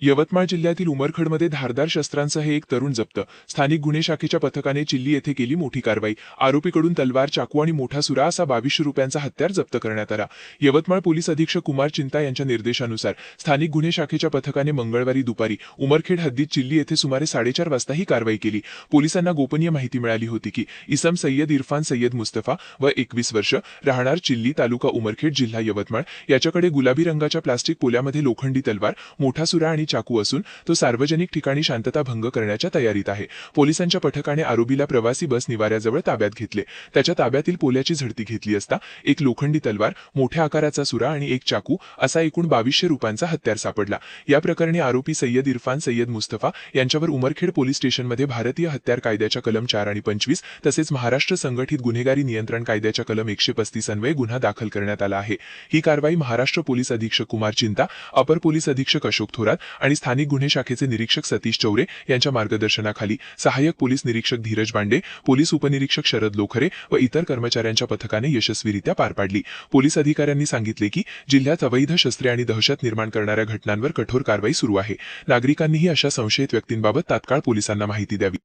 यवतमाळ जिल्ह्यातील उमरखडमध्ये धारदार शस्त्रांसह एक तरुण जप्त. स्थानिक गुन्हे शाखेच्या पथकाने चिल्ली येथे केली मोठी कारवाई. आरोपीकडून तलवार, चाकू आणि मोठा सुरा असा 2200 रुपयांचा हत्यार जप्त करण्यात आला. यवतमाळ पोलीस अधीक्षक कुमार चिंता यांच्या निर्देशानुसार स्थानिक गुन्हे शाखेच्या पथकाने मंगळवारी दुपारी उमरखेड हद्दीत चिल्ली येथे सुमारे 4:30 वाजता ही कारवाई केली. पोलिसांना गोपनीय माहिती मिळाली होती की इसम सय्यद इरफान सय्यद मुस्तफा व 21 वर्ष, राहणार चिल्ली, तालुका उमरखेड, जिल्हा यवतमाळ याच्याकडे गुलाबी रंगाच्या प्लास्टिक पोल्यामध्ये लोखंडी तलवार, मोठा सुरा आणि चाकू असून तो सार्वजनिक ठिकाणी शांतता भंग करण्याच्या तयारीत आहे. पोलिसांच्या पथकाने आरोपीला प्रवासी बस निवाऱ्याजवळ ताब्यात घेतले. त्याच्या ताब्यातील पोल्याची झडती घेतली असता एक लोखंडी तलवार, मोठ्या आकाराचा सुरा आणि एक चाकू असा एकूण 2200 रुपयांचा हत्यार सापडला. या प्रकरणी आरोपी सय्यद इरफान सय्यद मुस्तफा यांच्यावर उमरखेड पोलीस स्टेशनमध्ये भारतीय हत्यार कायद्याच्या कलम 4 आणि 25 तसेच महाराष्ट्र संघटित गुन्हेगारी नियंत्रण कायद्याच्या कलम 135 अन्वये गुन्हा दाखल करण्यात आला आहे. ही कारवाई महाराष्ट्र पोलीस अधीक्षक कुमार चिंता, अपर पोलीस अधीक्षक अशोक थोरात आणि स्थानिक गुन्हे शाखेचे निरीक्षक सतीश चौरे यांच्या मार्गदर्शनाखाली सहाय्यक पोलीस निरीक्षक धीरज बांडे, पोलीस उपनिरीक्षक शरद लोखरे व इतर कर्मचाऱ्यांच्या पथकाने यशस्वीरित्या पार पाडली. पोलीस अधिकाऱ्यांनी सांगितले की जिल्ह्यात अवैध शस्त्रे आणि दहशत निर्माण करणाऱ्या घटनांवर कठोर कारवाई सुरू आहे. नागरिकांनीही अशा संशयित व्यक्तींबाबत तात्काळ पोलिसांना माहिती द्यावी.